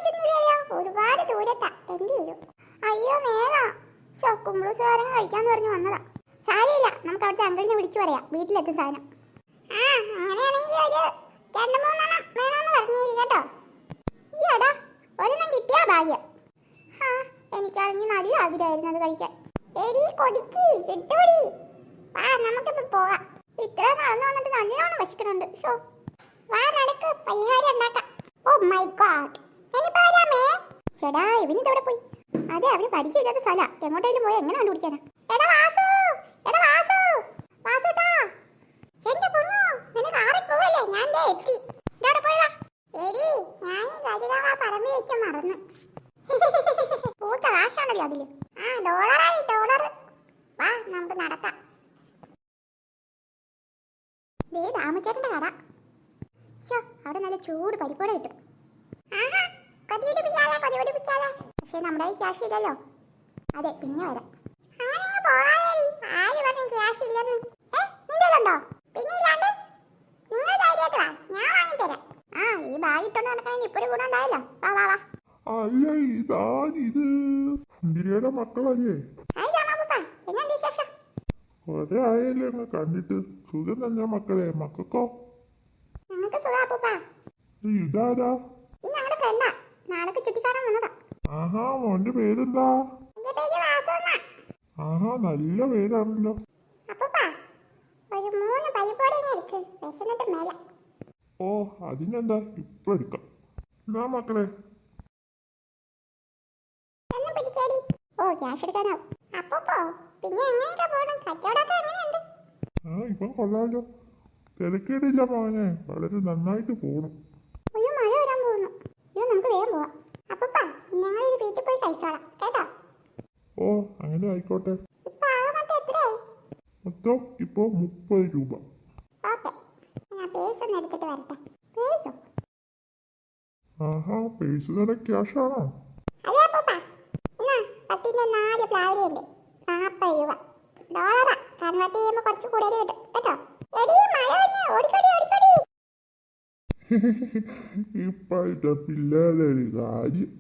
പറ്റുന്നില്ലല്ലോ, ഒരുപാട് ദൂരത്താ. എന്ത് ചെയ്യും? അയ്യോ നേരാ. കുമ്പളു സാധനം കഴിക്കാന്ന് പറഞ്ഞു വന്നതാ. സാരമില്ല, നമുക്ക് അവിടുത്തെ അങ്കിളിനെ വിളിച്ചു പറയാം, വീട്ടിലെത്തും സാധനം. ആ അങ്ങനെയാണെങ്കിൽ ഒരു 2-3 വേണമെന്ന് പറഞ്ഞിരി കേട്ടോ. ഈ എടാ ഒരെണ്ണം കിട്ടിയാ ഭാഗ്യം. ആ എനിക്കാണെങ്കിൽ നല്ല ആഗ്രഹമായിരുന്നു അത് കഴിക്കാൻ. എടി കൊതിക്ക് കിട്ടുപടി. വാ നമുക്കിപ്പോ പോകാം. ഇത്ര നടന്നു വന്നിട്ട് നല്ലോണം വിശക്കുന്നുണ്ട്. വാ നടക്ക്, പരിഹാരം ഉണ്ടാക്കാം. ഓ മൈ ഗോഡ്, ഞാനിപ്പോ വരാമേ. ചേടാ ഇവനിതെവിടെ പോയി? അതെ, അവന് പരിചയമില്ലാത്ത സ്ഥല. എങ്ങോട്ടേലും പോയി എങ്ങനെ കണ്ടുപിടിക്കാനാ? എടാ വാസു, എടാ വാസു, വാസുട്ടാ. എന്റെ പൊന്നു, നിന്നെ കാറി പോവല്ലേ? ഞാൻ ദേ എത്തി. ഇതെവിടെ പോയതാ? എടി ഞാൻ ഈ ഗജരാവ പറമ്പി വെച്ച് മറന്നു. പൂത്ത കാശാണല്ലോ അതില്. ആ ഡോളറായി ഡോളർ. വാ നമുക്ക് നടക്കാം. ദേ രാമചേട്ടന്റെ കട. അവിടെ നല്ല ചൂട് പരിപ്പോടെ കിട്ടും. പക്ഷെ നമ്മുടെ ഈ ക്യാഷ് ഇല്ലല്ലോ. അതെ, പിന്നെ വരാം. ആര് പറഞ്ഞു ക്യാഷ് ഇല്ലെന്ന്? നിങ്ങളുണ്ടോ? പിന്നെ ഇല്ലാണ്ട് നിങ്ങൾ ധൈര്യമായിട്ട് വാ, ഞാൻ വാങ്ങിത്തരാം. ആ ഈ ബാഗ് ഇട്ടോണ്ട് നടക്കണമെങ്കിൽ ഇപ്പൊ ഒരു ഗുണം ഉണ്ടായല്ലോ. വാ വാ വാ. അല്ല ഇതാരിത്? സുന്ദരിയുടെ മക്കളല്ലേ? കൊറേ ആയല്ലേ അങ്ങ് കണ്ടിട്ട്. സുഖം തന്നെ മക്കളെ. മക്കൾക്കോ? ഇതാരാ? ആഹാ, മോന്റെ പേരെന്താ? ആഹാ, നല്ല പേരാണല്ലോ. ഓ അതിനെന്താ, ഇപ്പൊ എടുക്കാം. എന്നാ മക്കളെ. ഓ ക്യാഷ് എടുക്കാനാവും. പിന്നെ എങ്ങനെയൊക്കെ പോകണം? കച്ചവടമൊക്കെ എങ്ങനെയുണ്ട്? ആ ഇപ്പം കൊള്ളാലോ. തിരക്കേടില്ല മോനെ, വളരെ നന്നായിട്ട് പോണു. അയ്യോ മഴ വരാൻ പോകുന്നു. അയ്യോ നമുക്ക് വേഗം പോവാം. അപ്പപ്പാ ഞങ്ങൾ ഇത് വീട്ടിൽ പോയി കഴിച്ചോളാം കേട്ടോ. ഓ അങ്ങനെ ആയിക്കോട്ടെ. ഇപ്പൊ ആകെ മൊത്തം എത്രയായി? മൊത്തം ഇപ്പൊ 30 രൂപ. ഓക്കെ, ഞാൻ പേഴ്സ് ഒന്ന് എടുത്തിട്ട് വരട്ടെ. പേഴ്സോ? ആഹാ, പേഴ്സ് തന്നെ ക്യാഷ് ആണോ? അതെ അപ്പപ്പാ. എന്നാ 10ന്റെ 4 പ്ലാവിലുണ്ട്. 40 രൂപ. ഡോളറാ, കൺവേർട്ട് ചെയ്യുമ്പോൾ കുറച്ച് കൂടുതൽ കിട്ടും കേട്ടോ. എടി മഴ വന്ന് ഓടിക്കോടി ഓടിക്കോടി. ഇപ്പോഴത്തെ പിള്ളേരുടെ ഒരു കാര്യം.